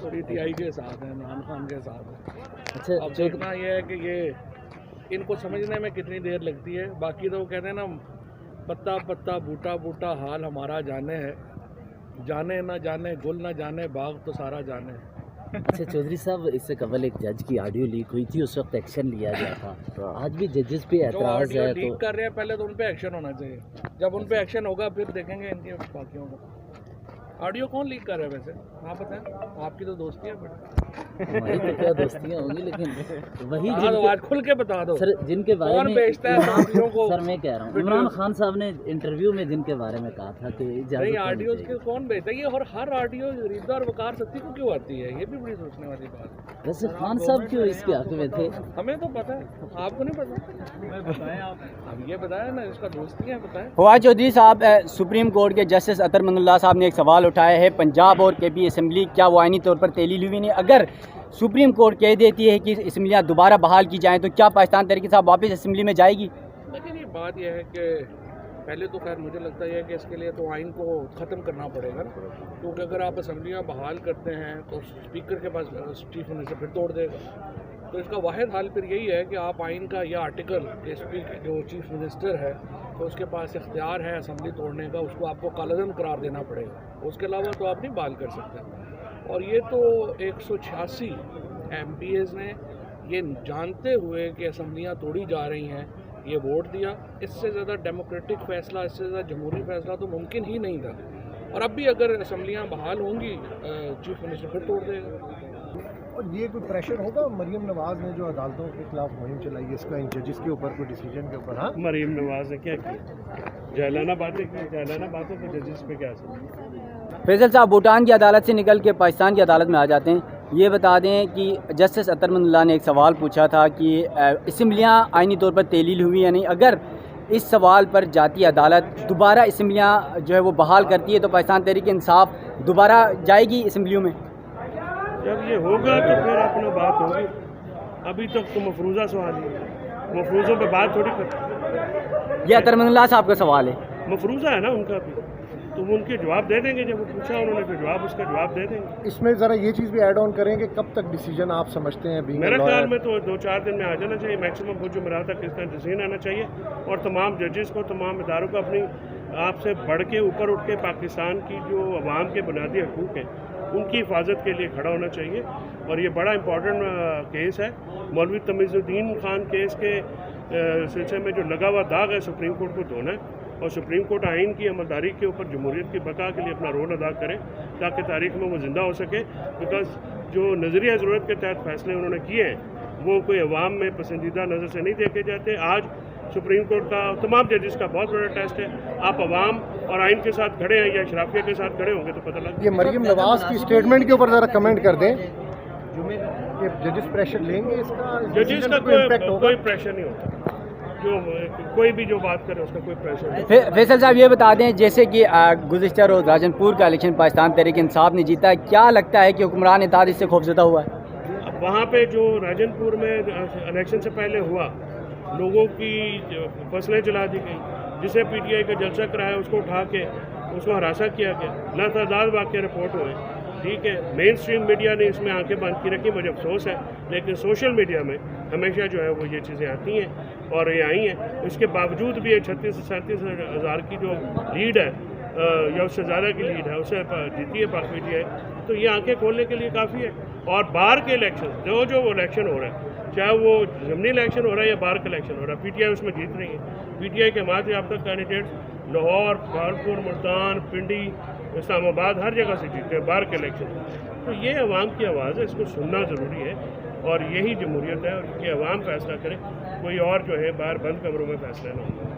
PTI के साथ है, इमरान खान के साथ है। अच्छा, अब देखना ये है कि ये इनको समझने में कितनी देर लगती है। बाकी तो वो कहते हैं ना, पत्ता पत्ता बूटा बूटा हाल हमारा जाने है, जाने ना जाने गुल ना जाने बाग तो सारा जाने है। अच्छा चौधरी साहब, इससे कबल एक जज की ऑडियो लीक हुई थी, उस वक्त एक्शन लिया गया था। आज भी जजेस पे जो एतराज़ ऑडियो है लीक तो कर रहे हैं पहले तो उन पे एक्शन होना चाहिए। जब उन पे एक्शन होगा फिर देखेंगे इनके बाकियों को। ऑडियो कौन लीक कर रहा है वैसे, आप बताएं? आपकी तो दोस्ती है बड़ी। हमारी तो क्या दोस्तियाँ होंगी, लेकिन वही आज खुल के बता दो सर जिनके बारे कौन में बेचता है ऑडियो को। सर मैं कह रहा हूँ, इमरान खान साहब ने इंटरव्यू में जिनके बारे में कहा था कि नहीं, ऑडियो के कौन बेचता है ये, और हर ऑडियो रीदा और वकार सत्ती को क्यों आती है, ये भी बड़ी सोचने वाली बात है। वैसे खान साहब क्यों इसके हक में थे? हमें तो पता है, आपको नहीं पता? बताएं आप, अब ये बताया ना, इसका दोस्ती है, बताएं। फवाद चौधरी साहब, सुप्रीम कोर्ट के जस्टिस अतर मंदुल्लाह साहब ने एक सवाल उठाया है, पंजाब और केपी असम्बली क्या वो आइनी तौर पर तहलील हुई नहीं? अगर सुप्रीम कोर्ट कह देती है कि असम्बलियाँ दोबारा बहाल की जाएँ तो क्या पाकिस्तान तहरीक इंसाफ वापस असम्बली में जाएगी? लेकिन ये बात यह है कि पहले तो खैर मुझे लगता है कि इसके लिए तो आइन को ख़त्म करना पड़ेगा, क्योंकि अगर आप असम्बलियाँ बहाल करते हैं तो स्पीकर के पास चीफ मिनिस्टर फिर तोड़ देगा। तो इसका वाहिद हाल फिर यही है कि आप आइन का यह आर्टिकल जो चीफ मिनिस्टर है तो उसके पास इख्तियार है असम्बली तोड़ने का, उसको आपको कालअदम करार देना पड़ेगा। उसके अलावा तो आप नहीं बहाल कर सकते। और ये तो 186 MPs ने ये जानते हुए कि असम्बलियाँ तोड़ी जा रही हैं ये वोट दिया। इससे ज़्यादा डेमोक्रेटिक फ़ैसला, इससे ज़्यादा जमहूरी फ़ैसला तो मुमकिन ही नहीं था। और अब भी अगर असम्बलियाँ बहाल होंगी चीफ मिनिस्टर फिर तोड़ देगा। और ये कोई प्रेशर होगा मरीम नवाज़ ने जो अदालतों के खिलाफ मुहिम चलाई है, इसका इन जजेस के ऊपर कोई डिसीजन के ऊपर? हाँ, मरीम नवाज़ ने क्या किया? जालाना बातें की, जालाना बातों को जजेस पे क्या असर? फैसल साहब भूटान की अदालत से निकल के पाकिस्तान की अदालत में आ जाते हैं। ये बता दें कि जस्टिस अतर मंदुल्लाह ने एक सवाल पूछा था कि असम्बलियाँ आइनी तौर पर तहलील हुई या नहीं। अगर इस सवाल पर जाती अदालत दोबारा असम्बलियाँ जो है वो बहाल करती है तो पाकिस्तान तहरीक इंसाफ दोबारा जाएगी असम्बलियों में? जब ये होगा तो फिर अपना बात होगी। अभी तक तो मफरूज़ा सवाल ही है, मफरूज़ों पे बात थोड़ी करते। ये अतर मंदुल्लाह साहब का सवाल है, मफरूज़ा है ना उनका भी, तो वो उनके जवाब दे देंगे। जब वो पूछा उन्होंने फिर उसका जवाब दे देंगे। इसमें ज़रा ये चीज़ भी ऐड ऑन करें कि कब तक डिसीजन आप समझते हैं? मेरे ख्याल में तो 2-4 दिन में आ जाना चाहिए मैक्सिमम। वो जुमेरात तक इसका डिसीजन आना चाहिए और तमाम जजेस को, तमाम इदारों को अपनी आपसे बढ़ के ऊपर उठ के पाकिस्तान की जो अवाम के बुनियादी हकूक़ हैं उनकी हिफाजत के लिए खड़ा होना चाहिए। और ये बड़ा इंपॉर्टेंट केस है। मौलवी तमीज़ुद्दीन खान केस के सिलसिले में जो लगा हुआ दाग है सुप्रीम कोर्ट को धोना है, और सुप्रीम कोर्ट आइन की अमलदारी के ऊपर जमहूरियत की बका के लिए अपना रोल अदा करे ताकि तारीख में वो ज़िंदा हो सके। बिकॉज जो नज़रिया ज़रूरत के तहत फैसले उन्होंने किए हैं वो कोई अवाम में पसंदीदा नज़र से नहीं देखे जाते। आज सुप्रीम कोर्ट का तमाम जजेस का बहुत बड़ा टेस्ट है। आप अवाम और आइन के साथ खड़े हैं या शराफिया के साथ खड़े होंगे तो पता लग। ये मरीम नवाज़ की स्टेटमेंट के ऊपर ज़रा कमेंट कर दें कि जजेस प्रेशर लेंगे इसका? जजेस का कोई प्रेशर नहीं होता, जो कोई भी जो बात करे उसका कोई प्रेशर नहीं। फैसल साहब ये बता दें जैसे कि गुज़िश्ता रोज़ राजनपुर का इलेक्शन पाकिस्तान तहरीक इंसाफ ने जीता है, क्या लगता है कि हुक्मरान इत्तेहाद इससे खौफजदा हुआ है? अब वहाँ पे जो राजनपुर में इलेक्शन से पहले हुआ, लोगों की फसलें जला दी गई, जिसे PTI का जलसा कराया उसको उठा के उसको हरासा किया गया, लातादाद वाक़े रिपोर्ट हुए। ठीक है, मेन स्ट्रीम मीडिया ने इसमें आंखें बंद की रखी, मुझे अफसोस है। लेकिन सोशल मीडिया में हमेशा जो है वो ये चीज़ें आती हैं और ये आई हैं। इसके बावजूद भी 36 से 37 हज़ार की जो लीड है या उससे ज़्यादा की लीड है उससे जीती है पाक PTI, तो ये आंखें खोलने के लिए काफ़ी है। और बाहर के इलेक्शन जो इलेक्शन हो रहा है, चाहे वो ज़मीनी इलेक्शन हो रहा है या बाहर का इलेक्शन हो रहा है, PTI उसमें जीत रही है। PTI के हमारे अब तक कैंडिडेट्स लाहौर, भागलपुर, मुल्तान, पिंडी, इस्लामाबाद हर जगह से जीते हैं बाहर के इलेक्शन। तो ये अवाम की आवाज़ है, इसको सुनना ज़रूरी है और यही जमहूरियत है। और कि अवाम फैसला करे, कोई और जो है बाहर बंद कमरों में फैसला ना हो।